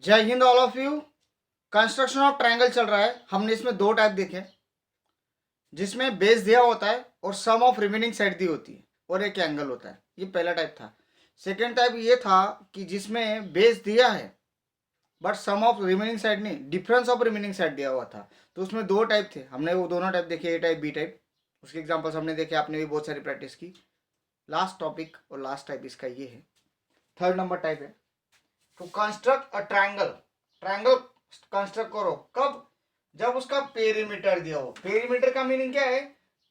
जय Hind all of you. Construction of triangle चल रहा है। हमने इसमें दो टाइप देखे, जिसमें बेस दिया होता है और सम ऑफ रिमेनिंग साइड दी होती है और एक एंगल होता है। ये पहला टाइप था। सेकेंड टाइप ये था कि जिसमें बेस दिया है but sum of remaining side नहीं, डिफरेंस ऑफ रिमेनिंग साइड दिया हुआ था। तो उसमें दो टाइप थे, हमने वो दोनों टाइप देखे, ए टाइप बी टाइप। उसके एग्जाम्पल्स हमने देखे, आपने भी बहुत सारी प्रैक्टिस की। लास्ट टॉपिक और लास्ट टाइप इसका ये है, थर्ड नंबर टाइप है। To construct a triangle, triangle construct करो कब? जब उसका पेरीमीटर दिया हो। पेरीमीटर का मीनिंग क्या है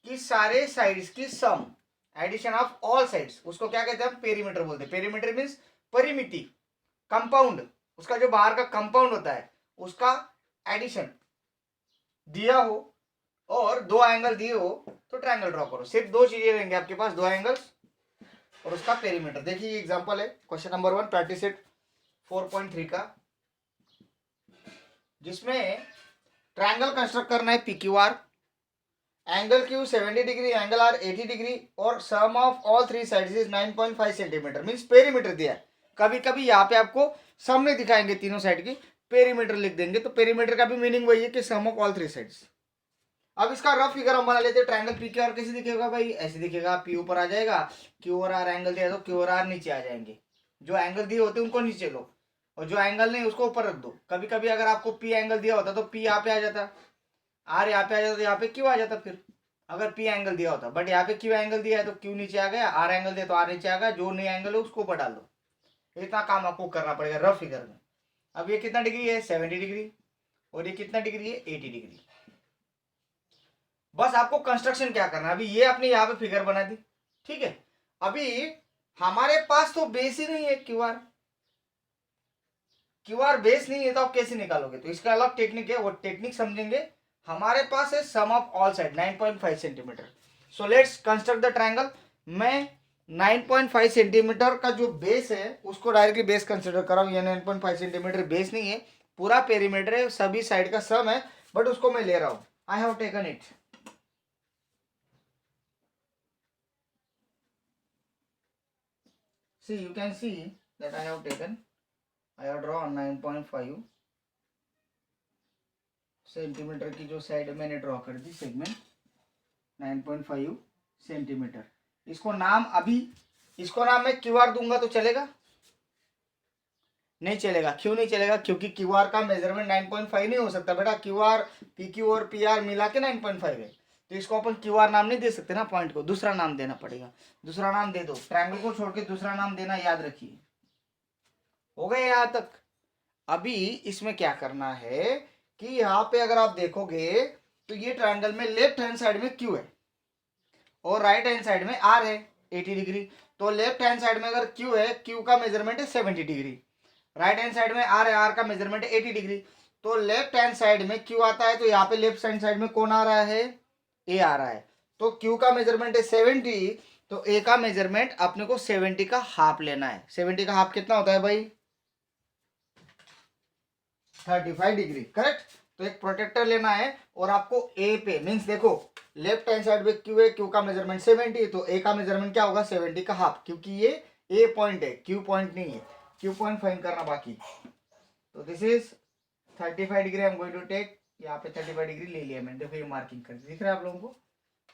कि सारे साइड्स की सम, एडिशन ऑफ ऑल साइड्स, उसको क्या कहते हैं? पेरीमीटर बोलते हैं। पेरीमीटर मीन्स परिमिति, कंपाउंड, उसका जो बाहर का कंपाउंड होता है उसका एडिशन दिया हो और दो एंगल दिए हो तो ट्रायंगल ड्रॉ करो। सिर्फ दो चीजें रहेंगे आपके पास, दो एंगल्स और उसका पेरीमीटर। देखिए एग्जांपल है क्वेश्चन नंबर 1 प्रैक्टिस सेट 4.3 का, जिसमें ट्रायंगल कंस्ट्रक्ट करना है P Q R, angle Q 70 degree, angle R 80 degree और sum of all three sides is 9.5 centimetre. Means perimeter दिया है। कभी कभी यहाँ पे आपको सम नहीं दिखाएंगे तीनों साइड की, पेरीमीटर लिख देंगे। तो पेरीमीटर का भी मीनिंग वही है कि सम ऑफ ऑल थ्री साइड्स। अब इसका रफ फिगर हम बना लेते हैं। ट्रायंगल पी क्यू आर कैसे दिखेगा भाई? ऐसे दिखेगा, पी ऊपर आ जाएगा, क्यू और आर एंगल दिया तो क्यू और आर नीचे आ जाएंगे। जो एंगल दिए होते हैं उनको नीचे लो और जो एंगल नहीं उसको ऊपर रख दो। कभी कभी अगर आपको पी एंगल दिया होता तो पी यहाँ पे आ जाता, आर यहाँ पे आ जाता, तो यहाँ पे क्यू आ जाता फिर, अगर पी एंगल दिया होता। बट यहाँ पे क्यू एंगल दिया है तो क्यू नीचे आ गया, आर एंगल दिया तो आर नीचे आ गया। जो नई एंगल है उसको ऊपर डाल दो। इतना काम आपको करना पड़ेगा रफ फिगर में। अब ये कितना डिग्री है? 70 डिग्री। और ये कितना डिग्री है? 80 डिग्री। बस आपको कंस्ट्रक्शन क्या करना है, अभी ये आपने यहाँ पे फिगर बना दी, ठीक है। अभी हमारे पास तो बेस ही नहीं है, क्यूआर, क्यूआर बेस नहीं है तो आप कैसे निकालोगे? तो इसका अलग टेक्निक है, वो टेक्निक समझेंगे। हमारे पास है sum of all side 9.5 centimetre. So let's construct the triangle. मैं 9.5 सेंटीमीटर का जो बेस है उसको डायरेक्टली बेस कंसिडर कर रहा हूं। ये 9.5 सेंटीमीटर बेस नहीं है, पूरा पेरीमीटर है, सभी साइड का सम है, बट उसको मैं ले रहा हूं। I have taken it. See, you can see that I have taken, I have drawn 9.5 centimetre की जो साइड मैंने ड्रॉ कर दी, सेगमेंट 9.5 सेंटीमीटर। इसको नाम अभी, इसको नाम मैं क्यू आर दूंगा तो चलेगा? नहीं चलेगा। क्यों नहीं चलेगा? क्योंकि क्यू आर का मेजरमेंट 9.5 नहीं हो सकता बेटा। क्यू आर, पी क्यू और पी आर मिला के 9.5 है, तो इसको अपन क्यू आर नाम नहीं दे सकते ना, पॉइंट को दूसरा नाम देना पड़ेगा। दूसरा नाम दे दो, ट्रायंगल को छोड़ के दूसरा नाम देना याद रखिए। हो गए यहां तक? अभी इसमें क्या करना है कि यहाँ पे अगर आप देखोगे तो ये ट्रायंगल में लेफ्ट हैंड साइड में क्यू है और राइट हैंड साइड में आर है 80 डिग्री। तो लेफ्ट हैंड साइड में अगर क्यू है, क्यू का मेजरमेंट है 70 डिग्री, राइट हैंड साइड में आर है, आर का मेजरमेंट है 80 डिग्री। तो लेफ्ट हैंड साइड में क्यू आता है तो यहाँ पे लेफ्ट हैंड साइड में कौन आ रहा है? ए आ रहा है। तो क्यू का मेजरमेंट है 70, तो ए का मेजरमेंट अपने को 70 का हाफ लेना है। 70 का हाफ कितना होता है भाई? 35 डिग्री, करेक्ट। तो एक प्रोटेक्टर लेना है और आपको ए पे, मीन्स देखो लेफ्ट हैंड साइड पे क्यू है, क्यू का मेजरमेंट 70, तो ए का मेजरमेंट क्या होगा? 70 का हाफ, क्योंकि ये ए पॉइंट है, क्यू पॉइंट नहीं है। क्यू पॉइंट फाइंड करना बाकी। तो this is 35 degree. I am going to take, यहाँ पे 35 डिग्री ले लिया मैंने। देखो ये मार्किंग कर दिख रहा है आप लोगों को।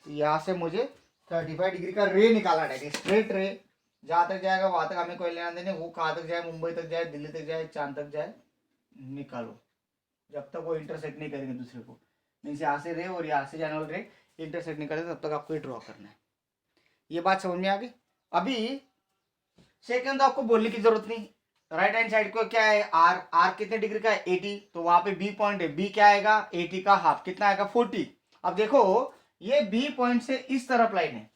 तो यहाँ से मुझे 35 डिग्री का रे निकालना है, स्ट्रेट रे। जहाँ तक जाएगा वहां तक हमें कोई लेना देने, वो कहाँ तक जाए, मुंबई तक जाए, दिल्ली तक जाए, चांद तक जाए, निकालो। जब तक वो इंटरसेक्ट नहीं करेंगे दूसरे को, मीन्स यहाँ से रे और यहाँ से जाने वाले रे इंटरसेक्ट नहीं करेंगे, तब तक आपको ये ड्रॉ करना है। ये बात समझ में आ गई? अभी सेकंड तो आपको बोलने की जरूरत नहीं। राइट हैंड साइड को क्या है? आर, आर कितने डिग्री का है? 80, तो वहां पे बी पॉइंट है, बी क्या आएगा? 80 का हाफ, कितना आएगा? 40। अब देखो ये बी पॉइंट से इस तरफ लाइन है,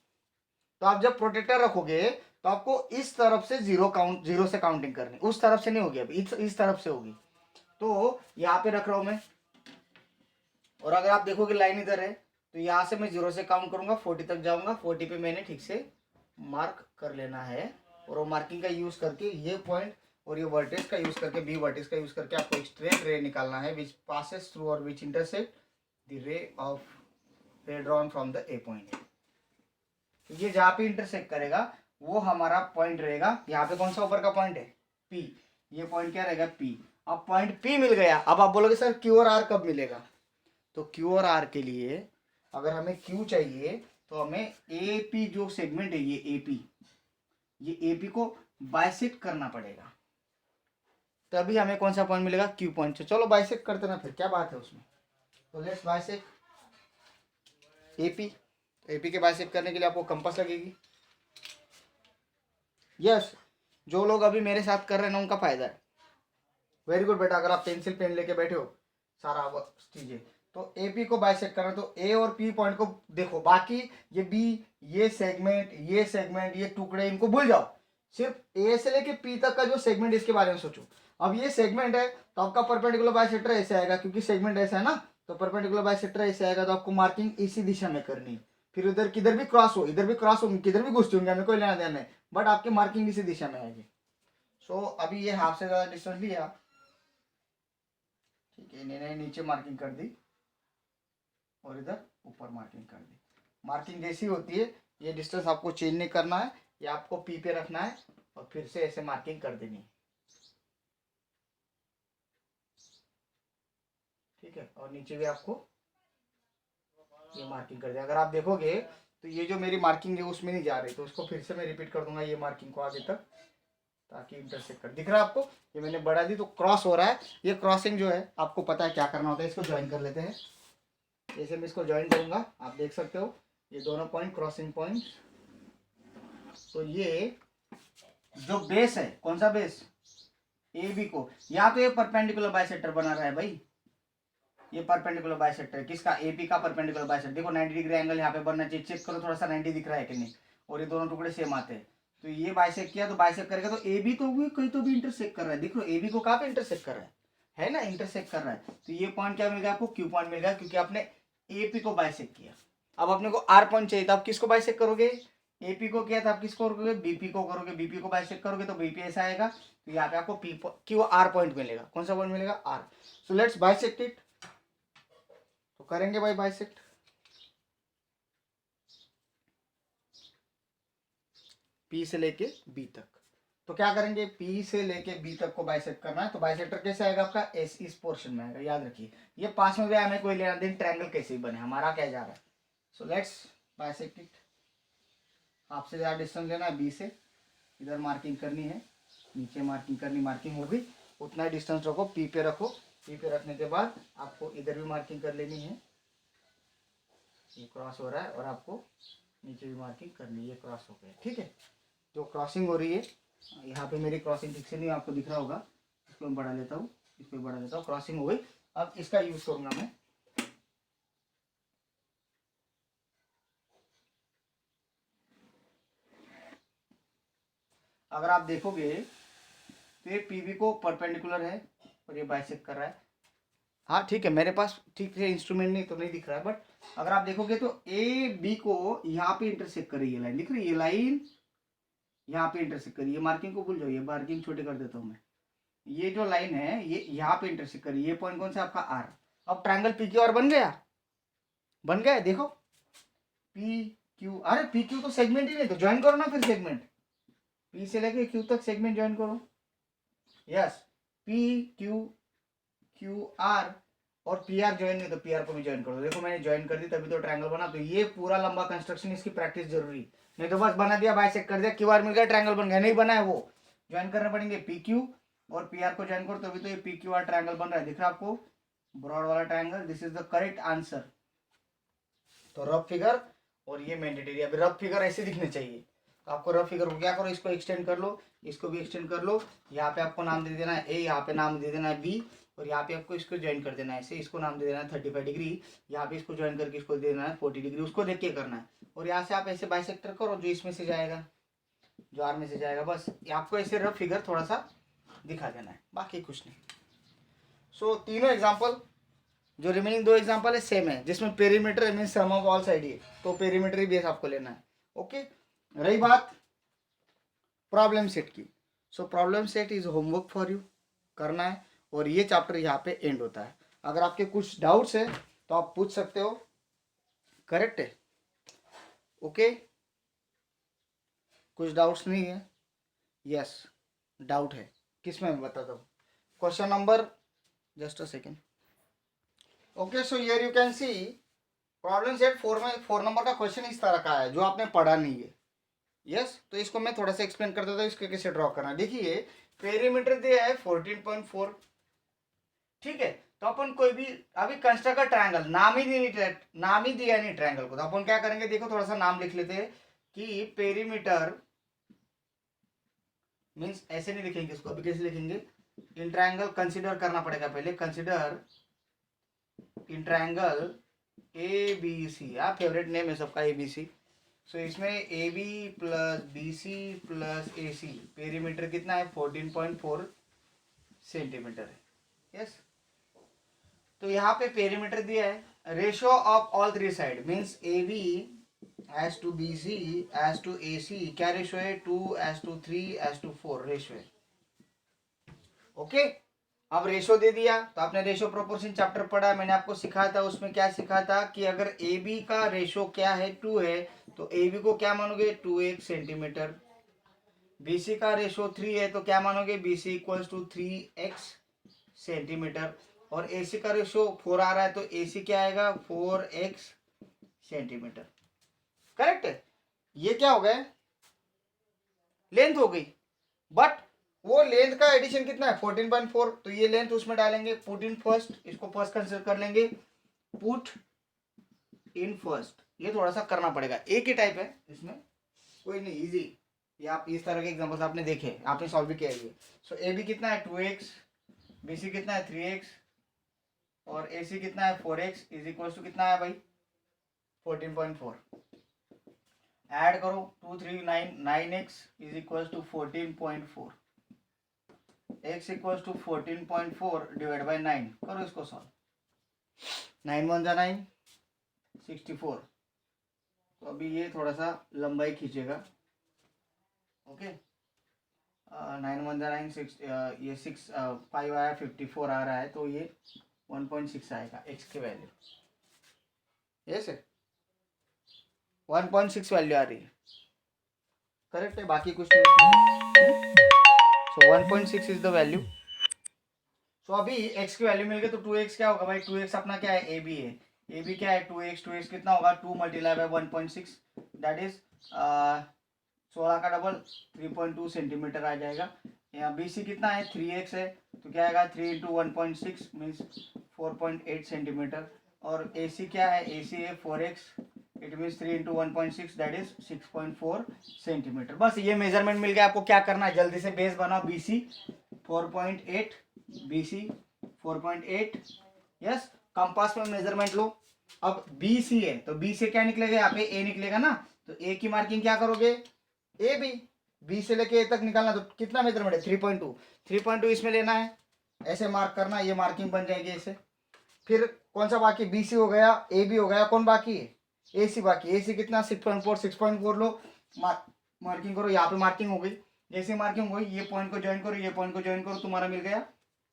तो आप जब प्रोटेक्टर रखोगे तो आपको इस तरफ से जीरो से काउंटिंग करनी, उस तरफ से नहीं होगी, अभी इस तरफ से होगी। तो यहाँ पे रख रहा हूं मैं, और अगर आप देखोगे लाइन इधर है, तो यहाँ से मैं 0 से काउंट करूंगा, 40 तक जाऊंगा। 40 पे मैंने ठीक से मार्क कर लेना है, और वो मार्किंग का यूज करके ये पॉइंट और ये वर्टेक्स का यूज करके, बी वर्टेक्स का यूज करके आपको एक स्ट्रेट रे निकालना है, विच पासेस थ्रू और विच इंटरसेक्ट द रे ऑफ रे drawn from the A point. तो ये जहाँ पे इंटरसेक्ट करेगा वो हमारा पॉइंट रहेगा। यहाँ पे कौन सा ऊपर का पॉइंट है? पी। ये पॉइंट क्या रहेगा? पी। अब पॉइंट P मिल गया। अब आप बोलोगे सर Q और R कब मिलेगा? तो Q और R के लिए अगर हमें Q चाहिए तो हमें AP जो सेगमेंट है, ये AP को बाइसेक्ट करना पड़ेगा, तभी हमें कौन सा पॉइंट मिलेगा? Q point. तो चलो बाइसेक्ट करते ना, फिर क्या बात है उसमें। तो लेट्स बाइसेक्ट AP। AP के बाइसेक्ट करने के लिए आपको कंपास लगेगी। यस, जो लोग अभी मेरे साथ कर रहे हैं ना उनका फायदा है। वेरी गुड बेटा, अगर आप पेंसिल पेन लेके बैठे हो सारा चीजें, तो AP को बाइसेक्ट करना, तो A और P पॉइंट को देखो, बाकी ये B, ये सेगमेंट, ये टुकड़े, इनको भूल जाओ। सिर्फ A से लेके P तक का जो सेगमेंट, इसके बारे में सोचो। अब ये सेगमेंट है तो आपका परपेंडिकुलर बाइसेक्टर ऐसे आएगा, क्योंकि सेगमेंट ऐसा है ना, तो परपेंडिकुलर बाइसेक्टर ऐसे आएगा, तो आपको मार्किंग इसी दिशा में करनी है। फिर उधर किधर भी क्रॉस हो, इधर भी क्रॉस हो, किधर भी घुसते होंगे, हमें कोई लेना देना नहीं, बट आपकी मार्किंग इसी दिशा में आएगी। सो अभी ये हाफ से ज्यादा डिस्टेंस लिया, ठीक है, इन्हें नीचे मार्किंग कर दी और इधर ऊपर मार्किंग कर दी। मार्किंग जैसी होती है, ये डिस्टेंस आपको चेंज नहीं करना है, ये आपको P पे रखना है और फिर से ऐसे मार्किंग कर देनी है, ठीक है। और नीचे भी आपको ये मार्किंग कर दिया। अगर आप देखोगे तो ये जो मेरी मार्किंग है उसमें नहीं जा रही, तो उसको फिर से मैं रिपीट कर दूंगा, ये मार्किंग को आगे तक, ताकि इंटरसेक्ट कर, दिख रहा है आपको, ये मैंने बढ़ा दी तो क्रॉस हो रहा है। ये क्रॉसिंग जो है आपको पता है क्या करना होता है, इसको ज्वाइन कर लेते हैं। जैसे मैं इसको ज्वाइन करूंगा, आप देख सकते हो ये दोनों पॉइंट क्रॉसिंग पॉइंट। तो ये जो बेस है, कौन सा बेस? AB को, या तो ये परपेंडिकुलर बाइसेक्टर बना रहा है भाई, ये परपेंडिकुलर बाइसेक्टर किसका? AP का परपेंडिकुलर बाइसेक्टर। देखो 90 डिग्री एंगल यहाँ पे बनना चाहिए, चेक करो थोड़ा सा 90 दिख रहा है कि नहीं, और ये दोनों टुकड़े सेम आते हैं। तो ये बाइसेक्ट किया तो बाइसेक्ट करेगा, तो AB तो भी कहीं तो भी इंटरसेक्ट कर रहा है, देखो AB को कहाँ पे इंटरसेक्ट कर रहा है ना, इंटरसेक्ट कर रहा है। तो ये पॉइंट क्या मिल गया आपको? Q पॉइंट मिल गया, क्योंकि आपने AP को बाइसेक्ट किया। अब अपने को R पॉइंट चाहिए, तो आप किसको बाइसेक्ट करोगे? AP को किया था, आप किसको करोगे? BP को करोगे। BP को बाइसेक्ट करोगे तो BP ऐसा आएगा, तो यहाँ पे आपको Q R पॉइंट मिलेगा। कौन सा पॉइंट मिलेगा? R। So let's bisect it. तो करेंगे भाई बाइसेक्ट, P से लेके B तक। तो क्या करेंगे? P से लेके B तक को बाइसेक्ट करना है, तो बाइसेक्टर कैसे आएगा आपका? इस पोर्शन में आएगा, याद रखिए। ये पास में भी हमें कोई लेना देना, ट्रायंगल कैसे ही बने, हमारा क्या जा रहा है। So let's bisect it. आपसे ज़्यादा डिस्टेंस लेना है B से, इधर मार्किंग करनी है, नीचे मार्किंग करनी, मार्किंग हो गई, उतना ही डिस्टेंस रखो, P पे रखो। P पे रखने के बाद आपको इधर भी मार्किंग कर लेनी है, ये क्रॉस हो रहा है, और आपको नीचे भी मार्किंग करनी है, ये क्रॉस हो गया, ठीक है। जो क्रॉसिंग हो रही है, यहाँ पे मेरी क्रॉसिंग ठीक से नहीं, आपको दिख रहा होगा, इसको मैं बढ़ा लेता हूँ, इसको बढ़ा लेता हूँ, क्रॉसिंग हो गई। अब इसका यूज करूंगा मैं, अगर आप देखोगे तो ये PB को परपेंडिकुलर है और ये बाइसेक्ट कर रहा है। हाँ ठीक है, मेरे पास ठीक से इंस्ट्रूमेंट नहीं तो नहीं दिख रहा है, बट अगर आप देखोगे तो AB को यहाँ पे इंटरसेक्ट कर रही है, लाइन दिख रही है, ये लाइन यहाँ पे इंटरसेक्ट करी, ये मार्किंग को भूल जाओ, ये मार्किंग छोटे कर देता हूँ मैं। ये जो लाइन है ये यहाँ पे इंटरसेक्ट करी, ये पॉइंट कौन सा? आपका R। अब ट्रायंगल PQR बन गया, बन गया, देखो PQ, अरे PQ तो सेगमेंट ही नहीं, तो ज्वाइन करो ना फिर सेगमेंट, P से लेके Q तक सेगमेंट ज्वाइन करो। यस, PQQR और PR ज्वाइन नहीं, तो PR को भी ज्वाइन कर दो। देखो मैंने ज्वाइन कर दी, तभी तो ट्रायंगल बना। तो ये पूरा लंबा कंस्ट्रक्शन, इसकी प्रैक्टिस जरूरी, नहीं तो बस बना दिया, बाइसेक्ट कर दिया, QR मिल गया, ट्रायंगल बन गया, नहीं बना है वो, ज्वाइन करने पड़ेंगे। PQ और PR को ज्वाइन करो, तभी तो ये PQR ट्रायंगल बन रहा है, दिख रहा है आपको, ब्रॉड वाला triangle. This is the correct answer. तो रफ फिगर और ये मैंडेटरी। अभी रफ फिगर ऐसे दिखने चाहिए, तो आपको रफ फिगर को क्या करो, इसको एक्सटेंड कर लो, इसको भी एक्सटेंड कर लो, यहाँ पे आपको नाम दे देना है A, यहाँ पे नाम दे देना है B, और यहाँ पे आपको इसको ज्वाइन कर देना है ऐसे, इसको नाम दे देना है 35 डिग्री, यहाँ पे इसको ज्वाइन करके इसको दे देना है 40 डिग्री, उसको देख के करना है। और यहाँ से आप ऐसे बाइसेक्टर करो, जो इसमें से जाएगा, जो R में से जाएगा, बस आपको ऐसे रफ फिगर थोड़ा सा दिखा देना है, बाकी कुछ नहीं। सो तीनों एग्जाम्पल, जो रिमेनिंग दो एग्जांपल है सेम है, जिसमें perimeter mean sum of all side है, तो पेरीमीटर ही बेस आपको लेना है। ओके, रही बात प्रॉब्लम सेट की, so problem set is homework for you, करना है, और ये चैप्टर यहाँ पे एंड होता है। अगर आपके कुछ डाउट्स है तो आप पूछ सकते हो, करेक्ट है? ओके, कुछ डाउट्स नहीं है? यस, डाउट है, किस में मैं बताता हूँ। Question number, just a second. Okay, so here you can see problem set 4 में 4 नंबर का क्वेश्चन इस तरह का है जो आपने पढ़ा नहीं है. यस, तो इसको मैं थोड़ा सा एक्सप्लेन कर देता हूँ इसको कैसे ड्रॉ करना. देखिए पेरीमीटर दिया है 14.4. ठीक है, तो अपन कोई भी अभी कंस्ट्रक्ट ट्रायंगल, नाम ही दिया नहीं ट्रायंगल को, तो अपन क्या करेंगे, देखो थोड़ा सा नाम लिख लेते हैं कि पेरीमीटर मीन्स ऐसे नहीं लिखेंगे इसको, अभी कैसे लिखेंगे, इन ट्रायंगल कंसिडर करना पड़ेगा पहले, consider in triangle A B C. आप फेवरेट नेम है सबका ए बी सी. सो इसमें A B plus B C plus A C perimeter कितना है 14.4 सेंटीमीटर है. यस, तो यहाँ पे पेरीमीटर दिया है ratio of all three side means A B as to B C as to A C. क्या रेशियो है 2:3:4 रेशियो है. ओके, अब रेशो दे दिया तो आपने रेशो प्रोपोर्शन चैप्टर पढ़ा, मैंने आपको सिखाया था, उसमें क्या सिखाया था कि अगर ए बी का रेशो क्या है 2 है तो ए बी को क्या मानोगे 2x सेंटीमीटर. बी सी का रेशो 3 है तो क्या मानोगे B C equals to 3x centimetre. और ए सी का रेशो 4 आ रहा है तो ए सी क्या आएगा 4x सेंटीमीटर. करेक्ट है. ये क्या हो गया, लेंथ हो गई, बट वो लेंथ का एडिशन कितना है 14.4, तो ये लेंथ उसमें डालेंगे. पुट इन फर्स्ट, इसको फर्स्ट कंसिडर कर लेंगे, पुट इन फर्स्ट. ये थोड़ा सा करना पड़ेगा, एक ही टाइप है इसमें, कोई नहीं, इजी. ये आप इस तरह के एग्जांपल्स आपने देखे, आपने सॉल्व भी किया है. सो ए बी कितना है 2x, बी सी कितना है 3x और ए सी कितना है 4x इज इक्वल टू कितना है भाई 14.4. ऐड करो 2 3 9 9x is equal to 14.4. x equals to 14.4 divide by 9. करो इसको सॉल्व. 9 1 जा 9 64. तो अभी ये थोड़ा सा लंबाई खींचेगा. ओके, 9 1 जा 9 6, ये 6 5 आया 54 आ रहा है तो ये 1.6 आएगा x की वैल्यू. यस है, 1.6 वैल्यू आ रही है. करेक्ट है, बाकी कुछ नहीं. सो 1.6 इज द वैल्यू. सो अभी x की वैल्यू मिल गई तो 2x क्या होगा भाई, 2x अपना क्या है ए बी है. ए बी क्या है 2x कितना होगा 2 मल्टीप्लाई बाय 1.6 दैट इज 16 का डबल 3.2 सेंटीमीटर आ जाएगा. यहाँ बी सी कितना है 3x है तो क्या आएगा 3 इंटू 1.6 मीन्स 4.8 सेंटीमीटर. और ए सी क्या है, ए सी है 4x, it means 3 into 1.6 that is 6.4 centimetre. बस ये मेजरमेंट मिल गया. आपको क्या करना है, जल्दी से बेस बनाओ. B C 4.8, B C 4.8. Yes, compass में मेजरमेंट लो. अब बी सी है तो बी से क्या निकलेगा, यहाँ पे ए निकलेगा ना, तो ए की मार्किंग क्या करोगे ए बी. बी से लेके ए तक निकालना, तो कितना मेजरमेंट है 3.2. 3.2 इसमें लेना है, ऐसे मार्क करना, ये मार्किंग बन जाएगी ऐसे. फिर कौन सा बाकी, बी सी हो गया, ए बी हो गया, कौन बाकी है ए सी बाकी. ए सी कितना 6.4 लो, मार्किंग करो, यहाँ पे मार्किंग हो गई. जैसे मार्किंग हो गई ये पॉइंट को ज्वाइन करो, ये पॉइंट को ज्वाइन करो, तुम्हारा मिल गया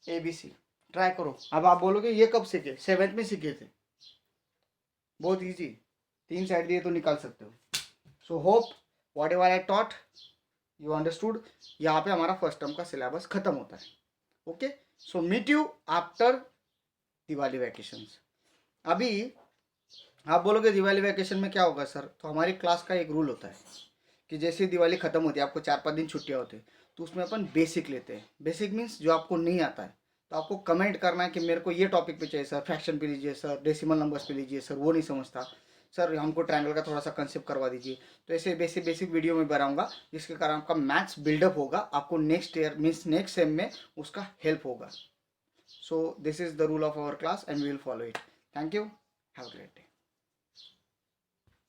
ए बी सी. ट्राई करो. अब आप बोलोगे ये कब सीखे, 7th में सीखे थे. बहुत इजी, 3 साइड दिए तो निकाल सकते हो. So hope what ever I taught you understood. यहाँ पे हमारा फर्स्ट टर्म का सिलेबस खत्म होता है. Okay, so meet you after Diwali vacations. अभी आप बोलोगे दिवाली वैकेशन में क्या होगा सर, तो हमारी क्लास का एक रूल होता है कि जैसे दिवाली खत्म होती है, आपको 4-5 दिन छुट्टियाँ होती है, तो उसमें अपन बेसिक लेते हैं. बेसिक मीन्स जो आपको नहीं आता है तो आपको कमेंट करना है कि मेरे को ये टॉपिक पे चाहिए सर, फ्रैक्शन पे लीजिए सर, डेसिमल नंबर्स पे लीजिए सर, वो नहीं समझता सर, हमको ट्रायंगल का थोड़ा सा कंसेप्ट करवा दीजिए. तो ऐसे बेसिक वीडियो में बनाऊंगा जिसके कारण आपका मैथ्स बिल्डअप होगा, आपको next year means next sem में उसका हेल्प होगा. So this is the rule of our class and we will follow it. Thank you, have a great day.